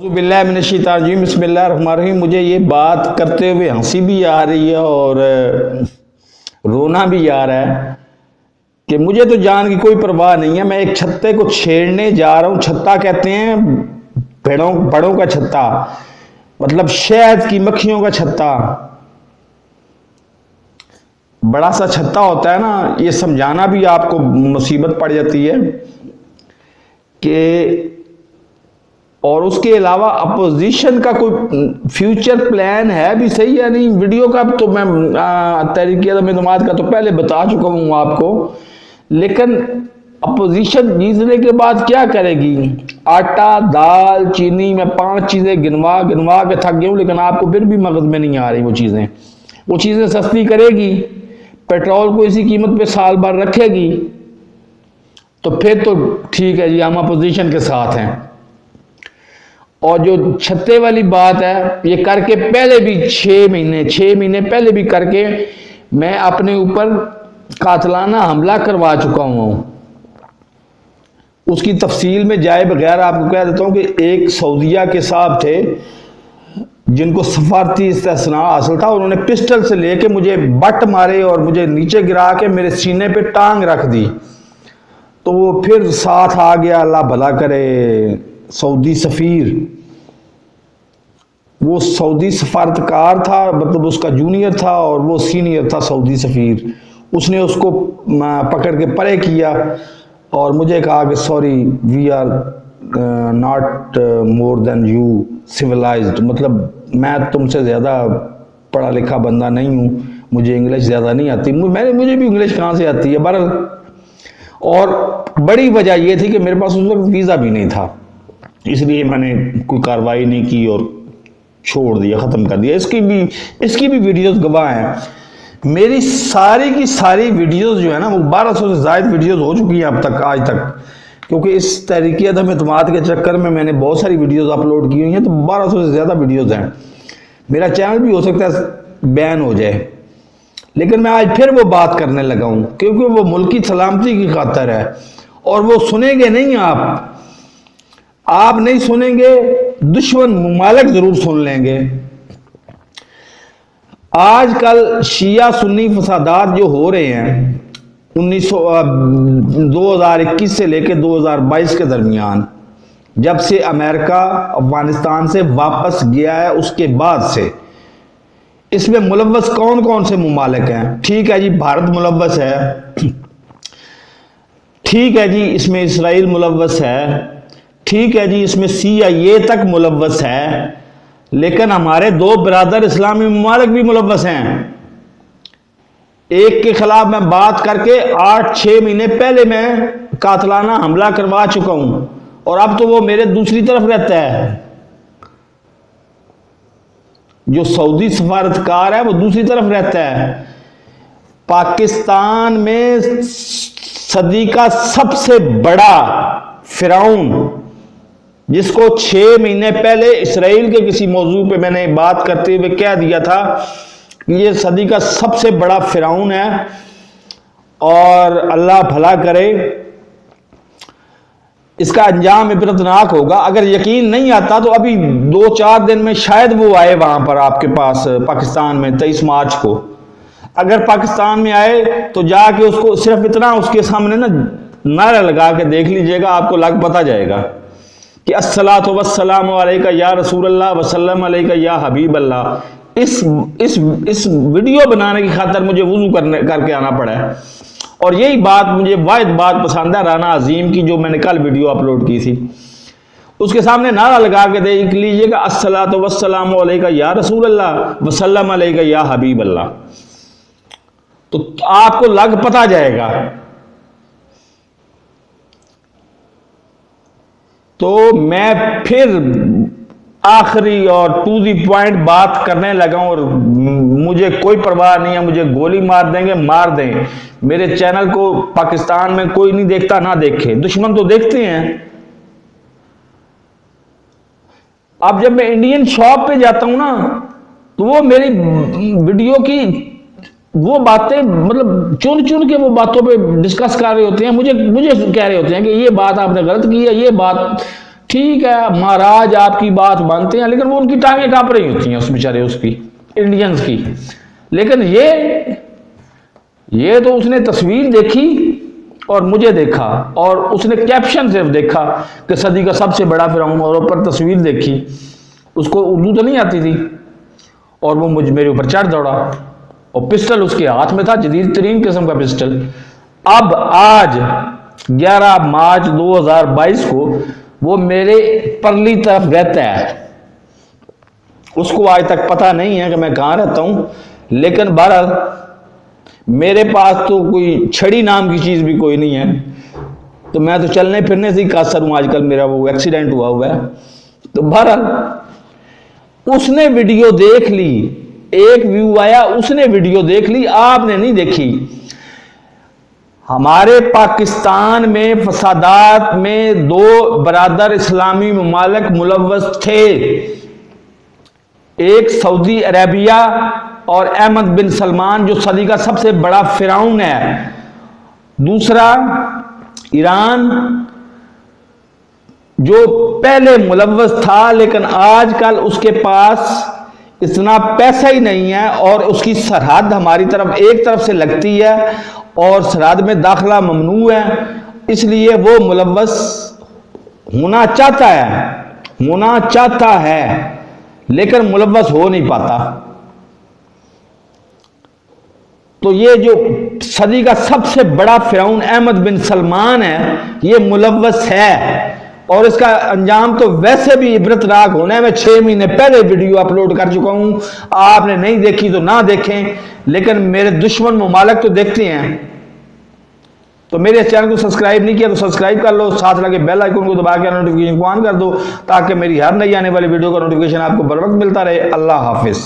बिस्मिल्लाहिर्रहमानिर्रहीम। मुझे ये बात करते हुए हंसी भी आ रही है और रोना भी आ रहा है कि मुझे तो जान की कोई परवाह नहीं है। मैं एक छत्ते को छेड़ने जा रहा हूँ। छत्ता कहते हैं बड़ों का छत्ता, मतलब शहद की मक्खियों का छत्ता। बड़ा सा छत्ता होता है ना, ये समझाना भी आपको मुसीबत पड़ जाती है कि और उसके अलावा अपोजिशन का कोई फ्यूचर प्लान है भी सही या नहीं। वीडियो का तो मैं तहरीक-ए-इत्तेहाद का तो पहले बता चुका हूँ आपको, लेकिन अपोजिशन जीतने के बाद क्या करेगी? आटा, दाल, चीनी, मैं 5 चीज़ें गिनवा गिनवा के थक गया हूँ, लेकिन आपको फिर भी मगज में नहीं आ रही वो चीज़ें सस्ती करेगी, पेट्रोल को इसी कीमत पे साल भर रखेगी, तो फिर तो ठीक है जी, हम अपोजिशन के साथ हैं। और जो छत्ते वाली बात है, ये करके पहले भी 6 महीने पहले भी करके मैं अपने ऊपर कातलाना हमला करवा चुका हूँ। उसकी तफसील में जाए बगैर आपको कह देता हूँ कि एक सऊदीया के साहब थे जिनको सफारती इस्तेस्ना हासिल था। उन्होंने पिस्टल से लेके मुझे बट मारे और मुझे नीचे गिरा के मेरे सीने पे टांग रख दी। तो वो फिर साथ आ गया, अल्लाह भला करे, सऊदी सफ़ीर। वो सऊदी सफारतकार था, मतलब उसका जूनियर था और वो सीनियर था सऊदी सफ़ीर। उसने उसको पकड़ के परे किया और मुझे कहा कि sorry, we are not more than you civilized, मतलब मैं तुमसे ज़्यादा पढ़ा लिखा बंदा नहीं हूँ, मुझे इंग्लिश ज़्यादा नहीं आती। मुझे भी इंग्लिश कहाँ से आती है बहरहाल। और बड़ी वजह यह थी कि मेरे पास उस वक्त वीज़ा भी नहीं था, इसलिए मैंने कोई कार्रवाई नहीं की और छोड़ दिया, ख़त्म कर दिया। इसकी भी वीडियोस गवाह हैं। मेरी सारी की सारी वीडियोस जो है ना, वो 1200 से ज़ायद वीडियोस हो चुकी हैं अब तक, आज तक, क्योंकि इस तहरीक-ए-इत्तेहाद के चक्कर में मैंने बहुत सारी वीडियोस अपलोड की हुई हैं, तो 1200 से ज़्यादा वीडियोस हैं। मेरा चैनल भी हो सकता है बैन हो जाए, लेकिन मैं आज फिर वो बात करने लगा हूँ क्योंकि वो मुल्क की सलामती की खातिर है। और वो सुनेंगे नहीं, आप नहीं सुनेंगे, दुश्मन मुमालिक जरूर सुन लेंगे। आजकल शिया सुन्नी फसादात जो हो रहे हैं 2021 से लेकर 2022 के दरमियान, जब से अमेरिका अफगानिस्तान से वापस गया है उसके बाद से, इसमें मुलव्वस कौन कौन से मुमालिक हैं? ठीक है जी, भारत मुलव्वस है, ठीक है जी, इसमें इसराइल मुलव्वस है, ठीक है जी, इसमें CIA तक मुलव्वस है, लेकिन हमारे 2 बरादर इस्लामी मुमालिक भी मुलव्वस हैं। एक के खिलाफ मैं बात करके 8-6 महीने पहले मैं कातलाना हमला करवा चुका हूं और अब तो वो मेरे दूसरी तरफ रहता है। जो सऊदी सफारतकार है वो दूसरी तरफ रहता है। पाकिस्तान में सदी का सबसे बड़ा फिरौन, जिसको 6 महीने पहले इसराइल के किसी मौजू पे मैंने बात करते हुए कह दिया था कि ये सदी का सबसे बड़ा फिरौन है और अल्लाह भला करे, इसका अंजाम इबरतनाक होगा। अगर यकीन नहीं आता तो अभी 2-4 दिन में शायद वो आए वहां पर आपके पास पाकिस्तान में 23 मार्च को। अगर पाकिस्तान में आए तो जाके उसको सिर्फ इतना उसके सामने ना नारा लगा के देख लीजिएगा, आपको लग पता जाएगा कि अस्सलातु वस्सलामु अलैका या रसूल अल्लाह वसल्लम अलैका या हबीब अल्लाह। इस वीडियो बनाने की खातिर मुझे वुजू करके आना पड़ा है। और यही बात मुझे वाहिद बात पसंद है राना अजीम की, जो मैंने कल वीडियो अपलोड की थी, उसके सामने नारा लगा के देख लीजिएगा, अस्सलातु वस्सलामु अलैका या रसूल अल्लाह वसल्लम अलैका या हबीब अल्लाह, तो आपको लग पता जाएगा। तो मैं फिर आखिरी और टू दी पॉइंट बात करने लगा हूं और मुझे कोई परवाह नहीं है, मुझे गोली मार देंगे, मार दें। मेरे चैनल को पाकिस्तान में कोई नहीं देखता, ना देखे, दुश्मन तो देखते हैं। अब जब मैं इंडियन शॉप पे जाता हूं ना, तो वो मेरी वीडियो की वो बातें, मतलब चुन चुन के वो बातों पे डिस्कस कर रहे होते हैं, मुझे कह रहे होते हैं कि ये बात आपने गलत की है, ये बात ठीक है महाराज आपकी बात मानते हैं, लेकिन वो उनकी टांगें कांप रही होती हैं उस बेचारे उसकी, इंडियंस की। लेकिन ये तो उसने तस्वीर देखी और मुझे देखा, और उसने कैप्शन सिर्फ देखा कि सदी का सबसे बड़ा फिरौन, और ऊपर तस्वीर देखी। उसको उर्दू तो नहीं आती थी, और वो मेरे ऊपर चढ़ दौड़ा, और पिस्टल उसके हाथ में था, जदीद तरीन किस्म का पिस्टल। अब आज 11 मार्च 2022 को वो मेरे परली तरफ रहता है। उसको आज तक पता नहीं है कि मैं कहाँ रहता हूँ, लेकिन बहरहाल मेरे पास तो कोई छड़ी नाम की चीज़ भी कोई नहीं है, तो मैं तो चलने फिरने से ही कासर हूँ आजकल। मेरा वो एक्सीडेंट हुआ है। तो बहरहाल उसने वीडियो देख ली, एक व्यू आया, उसने वीडियो देख ली, आपने नहीं देखी। हमारे पाकिस्तान में फसादात में 2 बरादर इस्लामी ममालिक मुलव्वस थे, एक सऊदी अरेबिया और अहमद बिन सलमान जो सदी का सबसे बड़ा फिरौन है, दूसरा ईरान जो पहले मुलव्वस था, लेकिन आजकल उसके पास इतना पैसा ही नहीं है, और उसकी सरहद हमारी तरफ एक तरफ से लगती है, और सरहद में दाखिला ममनू है, इसलिए वो मुलव्वस होना चाहता है, लेकिन मुलव्वस हो नहीं पाता। तो ये जो सदी का सबसे बड़ा फिरौन अहमद बिन सलमान है, ये मुलव्वस है, और इसका अंजाम तो वैसे भी इबरतनाक होना है। मैं 6 महीने पहले वीडियो अपलोड कर चुका हूं, आपने नहीं देखी तो ना देखें, लेकिन मेरे दुश्मन ममालिक तो देखते हैं। तो मेरे चैनल को सब्सक्राइब नहीं किया तो सब्सक्राइब कर लो, साथ लगे बेल आइकन को दबा के नोटिफिकेशन को ऑन कर दो, ताकि मेरी हर नई आने वाली वीडियो का नोटिफिकेशन आपको बर वक्त मिलता रहे। अल्लाह हाफिज।